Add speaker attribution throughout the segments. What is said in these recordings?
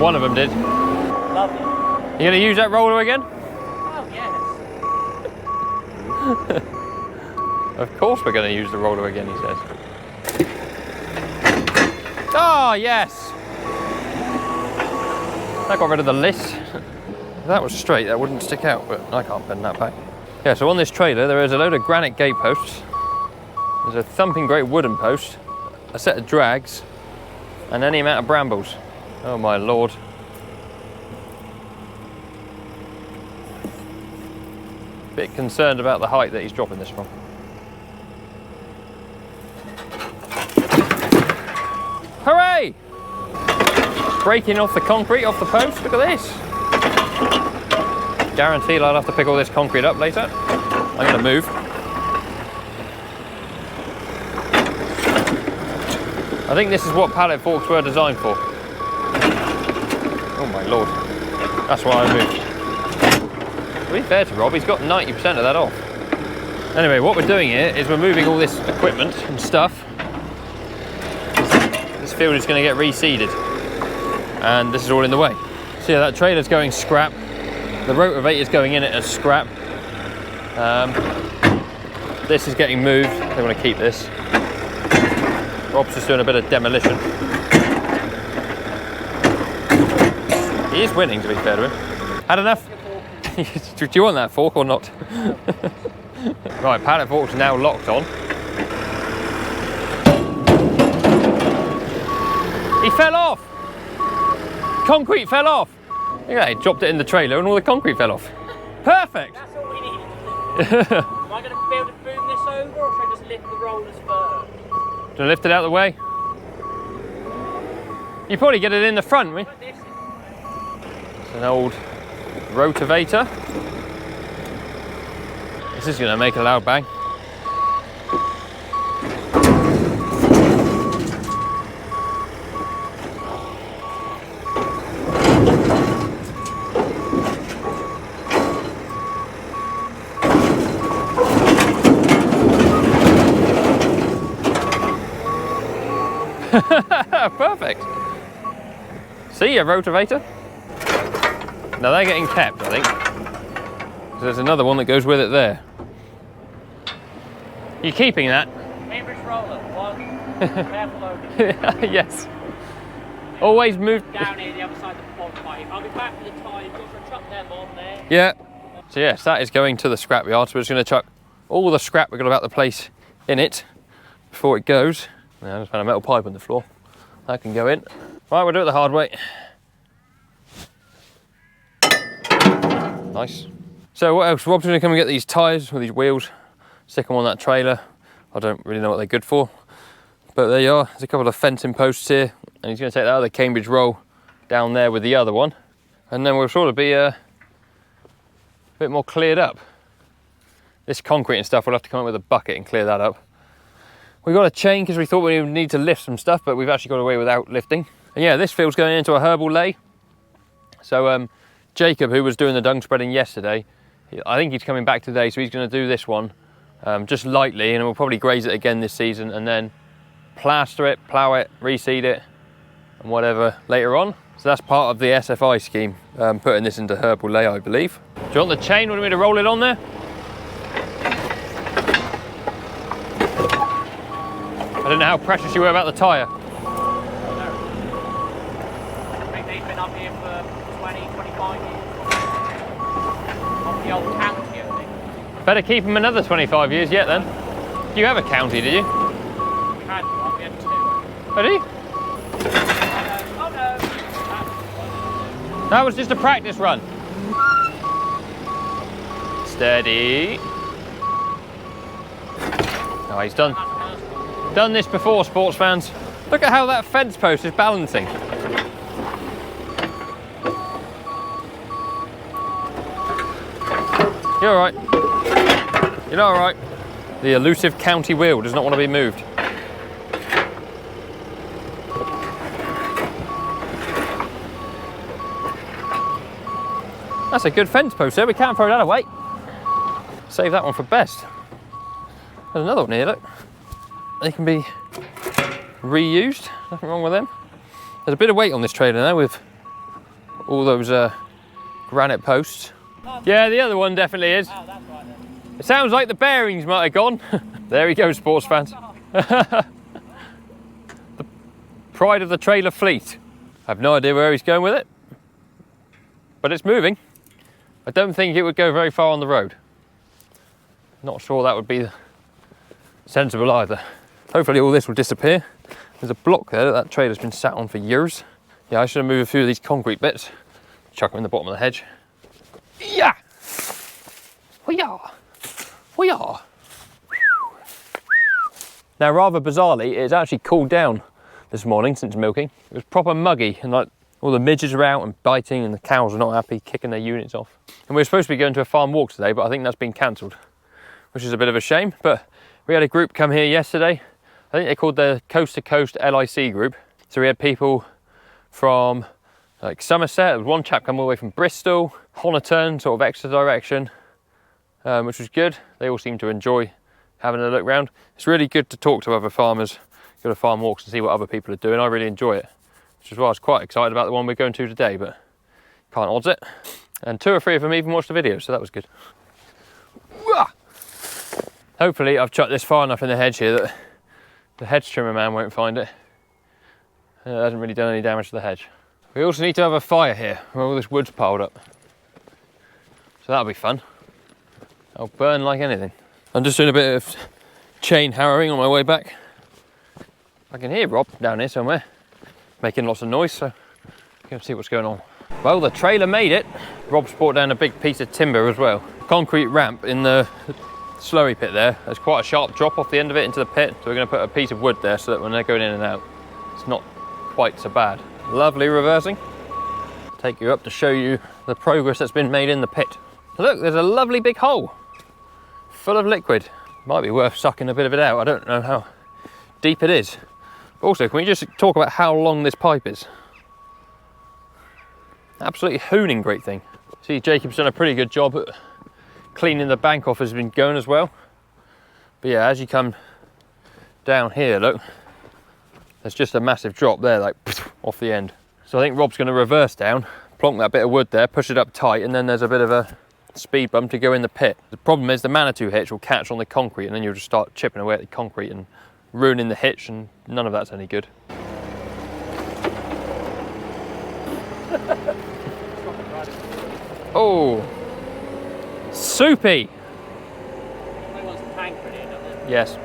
Speaker 1: One of them did.
Speaker 2: Love it.
Speaker 1: You going to use that roller again?
Speaker 2: Oh, yes.
Speaker 1: Of course we're going to use the roller again, he says. Oh, yes! That got rid of the list. If that was straight, that wouldn't stick out, but I can't bend that back. Yeah, so on this trailer, there is a load of granite gate posts. There's a thumping great wooden post, a set of drags, and any amount of brambles. Oh my lord. Bit concerned about the height that he's dropping this from. Hooray! Breaking off the concrete off the post, look at this. Guaranteed I'll have to pick all this concrete up later. I'm going to move. I think this is what pallet forks were designed for. Oh my lord. That's why I moved. To be fair to Rob, he's got 90% of that off. Anyway, what we're doing here is we're moving all this equipment and stuff. This field is going to get reseeded. And this is all in the way. So yeah, that trailer's going scrap. The rotavator's going in it as scrap. This is getting moved. They want to keep this. Rob's just doing a bit of demolition. He is winning, to be fair to him. Had enough? Do you want that fork or not? Right, pallet fork's now locked on. He fell off! Concrete fell off! Look at that, he dropped it in the trailer and all the concrete fell off. Perfect!
Speaker 2: That's all we need to do. Am I going to be able to boom this over, or should I just lift the rollers first?
Speaker 1: Do you lift it out of the way? You probably get it in the front, right? It's an old rotavator. This is going to make a loud bang. Perfect. See ya, rotavator. Now they're getting kept, I think. There's another one that goes with it there. You keeping that?
Speaker 2: Cambridge roller. One. Careful over.
Speaker 1: Yes. Always move
Speaker 2: down here, the other side of the pod pipe. I'll be back for the time. Got to chuck them on there.
Speaker 1: Yeah. So yes, that is going to the scrapyard. So we're just going to chuck all the scrap we've got about the place in it before it goes. Now, I just found a metal pipe on the floor. That can go in. Right, we'll do it the hard way. Nice. So what else? Rob's going to come and get these tyres or these wheels, stick them on that trailer. I don't really know what they're good for, but there you are. There's a couple of fencing posts here, and he's going to take that other Cambridge roll down there with the other one, and then we'll sort of be a bit more cleared up. This concrete and stuff, we'll have to come up with a bucket and clear that up. We got a chain because we thought we would need to lift some stuff, but we've actually got away without lifting. And yeah, this field's going into a herbal lay. So Jacob, who was doing the dung spreading yesterday, I think he's coming back today, so he's going to do this one just lightly, and we'll probably graze it again this season, and then plaster it, plough it, reseed it, and whatever later on. So that's part of the SFI scheme, putting this into herbal lay, I believe. Do you want the chain? Want me to roll it on there? I don't know how precious you were about the tyre.
Speaker 2: I think they've been up here for 20, 25 years. Off the old county, I think.
Speaker 1: Better keep them another 25 years yet then. You have a county, did you?
Speaker 2: We had one, we had two.
Speaker 1: Oh, did you?
Speaker 2: Oh no.
Speaker 1: That was just a practice run. Steady. Oh, he's done this before, sports fans. Look at how that fence post is balancing. You're all right. You're all right. The elusive county wheel does not want to be moved. That's a good fence post there. We can't throw that away. Save that one for best. There's another one here, look. They can be reused. Nothing wrong with them. There's a bit of weight on this trailer now with all those granite posts. Yeah, the other one definitely is.
Speaker 2: Oh, that's right then.
Speaker 1: It sounds like the bearings might have gone. There he goes, sports fans. The pride of the trailer fleet. I have no idea where he's going with it, but it's moving. I don't think it would go very far on the road. Not sure that would be sensible either. Hopefully all this will disappear. There's a block there that trailer's been sat on for years. Yeah, I should have moved a few of these concrete bits. Chuck them in the bottom of the hedge. Yeah! We are. We are. Now, rather bizarrely, it's actually cooled down this morning since milking. It was proper muggy, and like all the midges are out and biting, and the cows are not happy, kicking their units off. And we were supposed to be going to a farm walk today, but I think that's been cancelled, which is a bit of a shame. But we had a group come here yesterday. I think they're called the Coast to Coast LIC group. So we had people from like Somerset. There was one chap come all the way from Bristol, Honiton, sort of Exeter direction, which was good. They all seemed to enjoy having a look round. It's really good to talk to other farmers, go to farm walks and see what other people are doing. I really enjoy it, which is why I was quite excited about the one we're going to today, but can't odds it. And 2 or 3 of them even watched the video, so that was good. Hopefully I've chucked this far enough in the hedge here that the hedge trimmer man won't find it. And it hasn't really done any damage to the hedge. We also need to have a fire here where all this wood's piled up. So that'll be fun. It'll burn like anything. I'm just doing a bit of chain harrowing on my way back. I can hear Rob down here somewhere, making lots of noise, so I'm going to see what's going on. Well, the trailer made it. Rob's brought down a big piece of timber as well. Concrete ramp in the slurry pit there. There's quite a sharp drop off the end of it into the pit, so we're going to put a piece of wood there so that when they're going in and out, it's not quite so bad. Lovely reversing. Take you up to show you the progress that's been made in the pit. Look, there's a lovely big hole full of liquid. Might be worth sucking a bit of it out. I don't know how deep it is. Also, can we just talk about how long this pipe is? Absolutely hooning great thing. See, Jacob's done a pretty good job at cleaning the bank off, has been going as well. But yeah, as you come down here, look, there's just a massive drop there, like off the end. So I think Rob's going to reverse down, plonk that bit of wood there, push it up tight, and then there's a bit of a speed bump to go in the pit. The problem is the Manitou hitch will catch on the concrete, and then you'll just start chipping away at the concrete and ruining the hitch, and none of that's any good. Oh, soupy. Yes,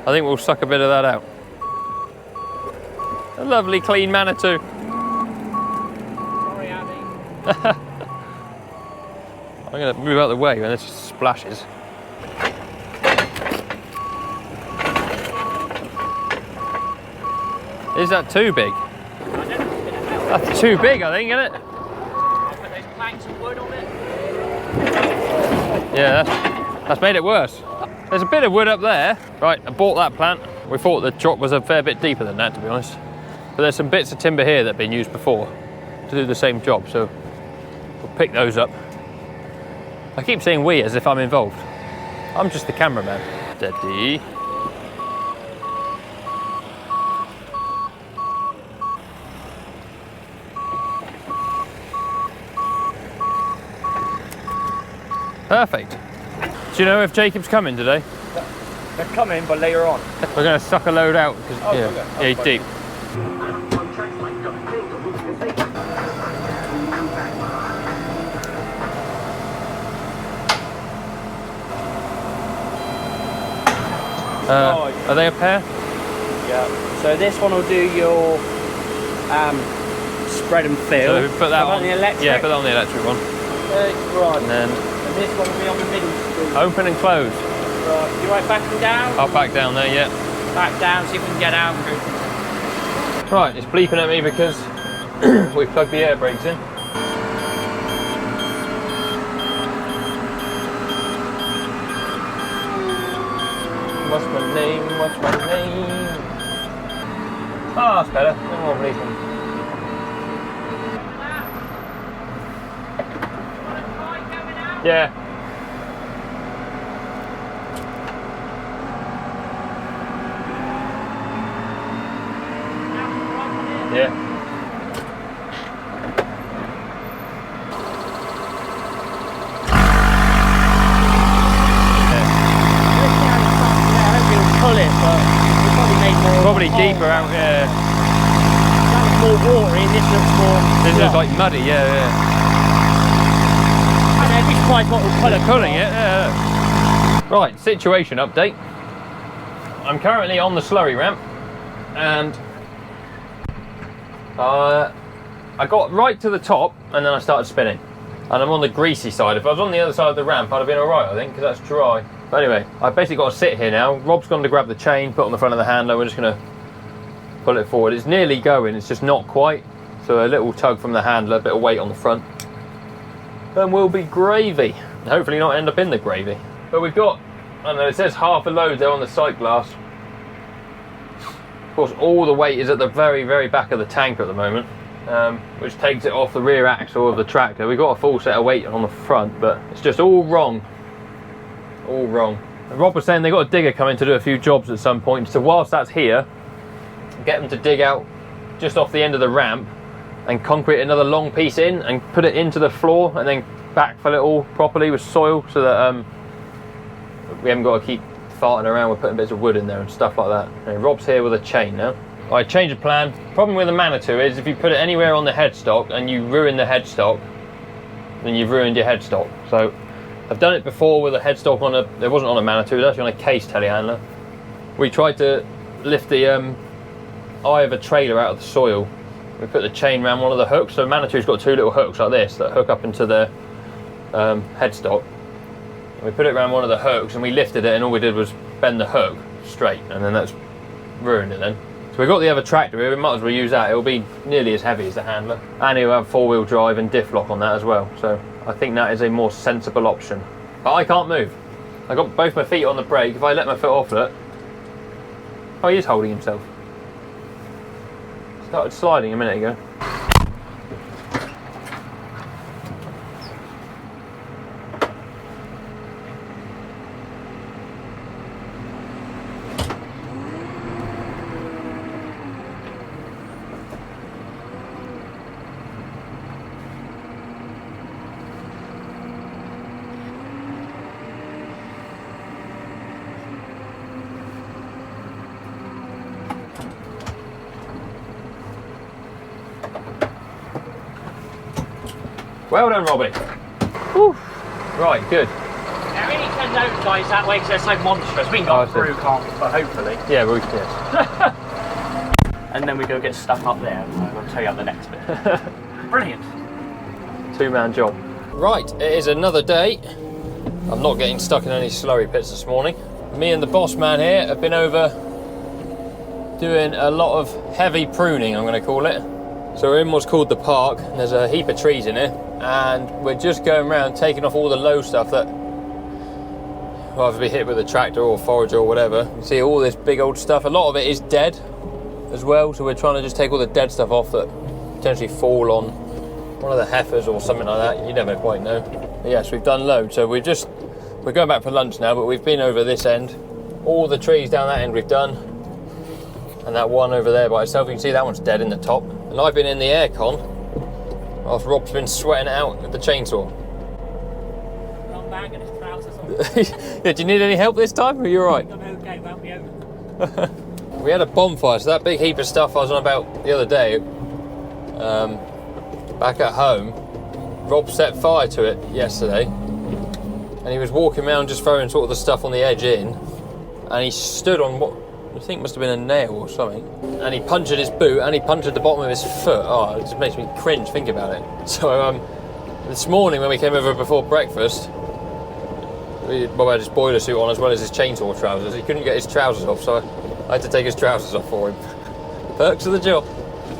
Speaker 1: I think we'll suck a bit of that out. A lovely clean Manitou.
Speaker 2: Sorry, Abby.
Speaker 1: I'm going to move out of the way when this splashes. Is that too big?
Speaker 2: I don't know if it's going to help.
Speaker 1: That's too big, I think, isn't it?
Speaker 2: I'll put those planks of wood on it.
Speaker 1: Yeah, that's made it worse. There's a bit of wood up there. Right, I bought that plant. We thought the drop was a fair bit deeper than that, to be honest. But there's some bits of timber here that have been used before to do the same job, so we'll pick those up. I keep saying we as if I'm involved. I'm just the cameraman. Steady. Perfect. Do you know if Jacob's coming today?
Speaker 3: They're coming, but later on.
Speaker 1: We're going to suck a load out because yeah, he's deep. Are they a pair?
Speaker 3: Yeah. So this one will do your spread and fill.
Speaker 1: So put that on
Speaker 3: the electric.
Speaker 1: Yeah, put that on the electric one.
Speaker 3: Right.
Speaker 1: And then
Speaker 3: And this one will be on the middle screw.
Speaker 1: open and close.
Speaker 3: Right. You right back and down?
Speaker 1: I'll back down there, yeah.
Speaker 3: Back down, see if we can get out.
Speaker 1: Right, it's bleeping at me because we plugged the air brakes in. What's my name? What's my name? Oh, that's better. No more bleeping. Yeah. Yeah. probably deeper out here.
Speaker 2: That was more watery, and this looks more.
Speaker 1: This looks like muddy, yeah.
Speaker 2: And I'd be surprised what will colour.
Speaker 1: Coloring it, yeah. Right, situation update. I'm currently on the slurry ramp, and I got right to the top, and then I started spinning. And I'm on the greasy side. If I was on the other side of the ramp, I'd have been alright, I think, because that's dry. But anyway, I've basically got to sit here now. Rob's gone to grab the chain, put it on the front of the handler. We're just going to pull it forward. It's nearly going, it's just not quite. So a little tug from the handler, a bit of weight on the front. Then we'll be gravy. Hopefully not end up in the gravy. But we've got, I don't know, it says half a load there on the sight glass. Of course, all the weight is at the very, very back of the tank at the moment. Which takes it off the rear axle of the tractor. We've got a full set of weight on the front, but it's just all wrong. All wrong. And Rob was saying they've got a digger coming to do a few jobs at some point, so whilst that's here, get them to dig out just off the end of the ramp and concrete another long piece in and put it into the floor and then backfill it all properly with soil so that we haven't got to keep farting around with putting bits of wood in there and stuff like that. And Rob's here with a chain now. Right, change of plan. Problem with the Manitou is if you put it anywhere on the headstock and you ruin the headstock, then you've ruined your headstock. So I've done it before with a headstock on it wasn't on a Manitou, it was actually on a case telehandler. We tried to lift the eye of a trailer out of the soil. We put the chain around one of the hooks. So Manitou's got two little hooks like this that hook up into the headstock. And we put it around one of the hooks and we lifted it, and all we did was bend the hook straight, and then that's ruined it then. So we've got the other tractor here, we might as well use that. It'll be nearly as heavy as the handler. And it'll have four-wheel drive and diff lock on that as well. So I think that is a more sensible option. But I can't move. I got both my feet on the brake. If I let my foot off it, oh, he is holding himself. Started sliding a minute ago. Well done, Robbie. Whew. Right, good.
Speaker 2: Now, we need to note, guys, that way because they're so monstrous. We can go through, can't we? But hopefully.
Speaker 1: Yeah, we can.
Speaker 2: And then we go get stuck up there. I'll tell you on the next bit. Brilliant.
Speaker 1: Two-man job. Right, it is another day. I'm not getting stuck in any slurry pits this morning. Me and the boss man here have been over doing a lot of heavy pruning, I'm going to call it. So we're in what's called the park, and there's a heap of trees in here, and we're just going around taking off all the low stuff that will either be hit with a tractor or forager or whatever. You see all this big old stuff. A lot of it is dead as well, so we're trying to just take all the dead stuff off that potentially fall on one of the heifers or something like that. You never quite know. But yes, we've done loads. So we're going back for lunch now, but we've been over this end. All the trees down that end we've done, and that one over there by itself, you can see that one's dead in the top. And I've been in the aircon whilst Rob's been sweating it out with the chainsaw.
Speaker 2: Wrong bag and his trousers on.
Speaker 1: Yeah, do you need any help this time, or are you alright?
Speaker 2: I'm okay, won't be over.
Speaker 1: We had a bonfire, so that big heap of stuff I was on about the other day, back at home, Rob set fire to it yesterday, and he was walking around just throwing sort of the stuff on the edge in, and he stood on what I think must have been a nail or something, and he punctured his boot and he punctured the bottom of his foot. Oh, it just makes me cringe thinking about it. So this morning when we came over before breakfast, Bob had his boiler suit on as well as his chainsaw trousers. He couldn't get his trousers off, so I had to take his trousers off for him. Perks of the job.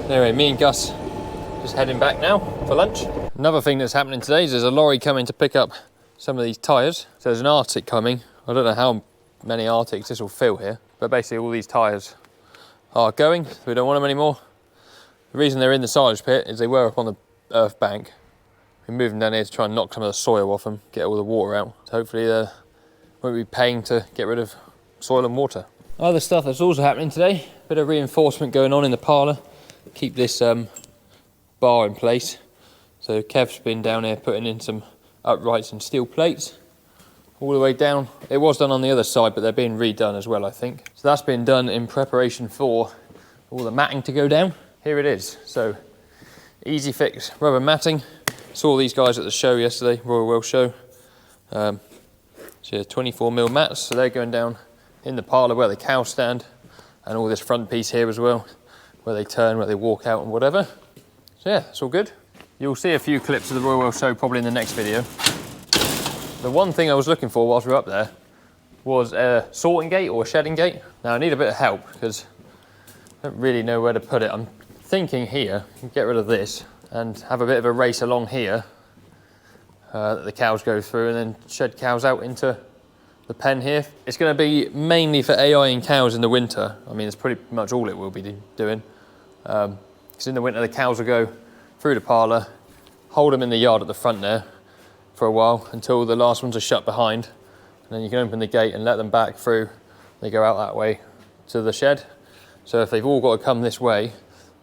Speaker 1: Anyway, me and Gus just heading back now for lunch. Another thing that's happening today is there's a lorry coming to pick up some of these tyres. So there's an Arctic coming. I don't know how many Arctics this will fill here, but basically all these tyres are going. We don't want them anymore. The reason they're in the silage pit is they were up on the earth bank. We moved them down here to try and knock some of the soil off them, get all the water out. So hopefully they won't be paying to get rid of soil and water. Other stuff that's also happening today, bit of reinforcement going on in the parlour. Keep this bar in place. So Kev's been down here putting in some uprights and steel plates all the way down. It was done on the other side, but they're being redone as well, I think. So that's been done in preparation for all the matting to go down. Here it is. So easy fix rubber matting. Saw these guys at the show yesterday, Royal Welsh show. So yeah, 24mm mats, so they're going down in the parlour where the cows stand, and all this front piece here as well, where they turn, where they walk out and whatever. So yeah, it's all good. You'll see a few clips of the Royal Welsh show probably in the next video. The one thing I was looking for whilst we were up there was a sorting gate or a shedding gate. Now I need a bit of help because I don't really know where to put it. I'm thinking here, get rid of this and have a bit of a race along here that the cows go through, and then shed cows out into the pen here. It's going to be mainly for AIing cows in the winter. I mean, it's pretty much all it will be doing. Because in the winter the cows will go through the parlour, hold them in the yard at the front there for a while until the last ones are shut behind, and then you can open the gate and let them back through. They go out that way to the shed. So if they've all got to come this way, it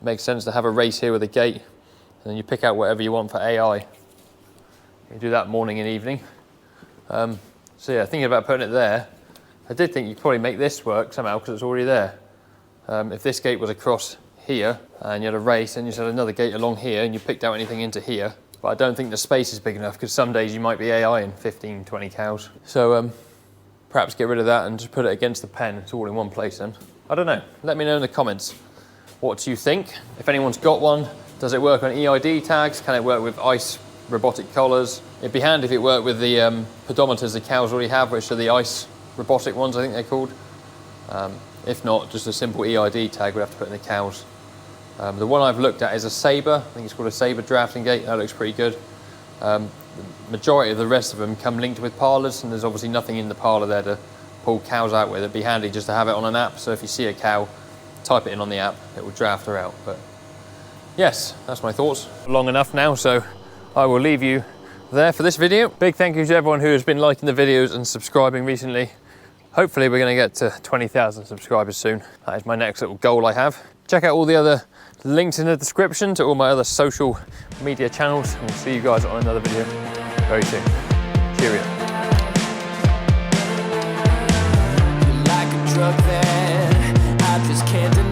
Speaker 1: makes sense to have a race here with a gate, and then you pick out whatever you want for AI. You do that morning and evening. So yeah, thinking about putting it there, I did think you could probably make this work somehow because it's already there. If this gate was across here and you had a race and you had another gate along here and you picked out anything into here, but I don't think the space is big enough because some days you might be AIing 15, 20 cows. So perhaps get rid of that and just put it against the pen. It's all in one place then. I don't know. Let me know in the comments. What do you think? If anyone's got one, does it work on EID tags? Can it work with ICE robotic collars? It'd be handy if it worked with the pedometers the cows already have, which are the ICE robotic ones, I think they're called. If not, just a simple EID tag we'd have to put in the cows. The one I've looked at is a Sabre. I think it's called a Sabre drafting gate. That looks pretty good. The majority of the rest of them come linked with parlours, and there's obviously nothing in the parlour there to pull cows out with. It'd be handy just to have it on an app, so if you see a cow, type it in on the app, it will draft her out. But yes, that's my thoughts. Long enough now, so I will leave you there for this video. Big thank you to everyone who has been liking the videos and subscribing recently. Hopefully we're going to get to 20,000 subscribers soon. That is my next little goal I have. Check out all the other links in the description to all my other social media channels, and we'll see you guys on another video very soon. Cheerio.
Speaker 4: Like a drug that I just can't deny.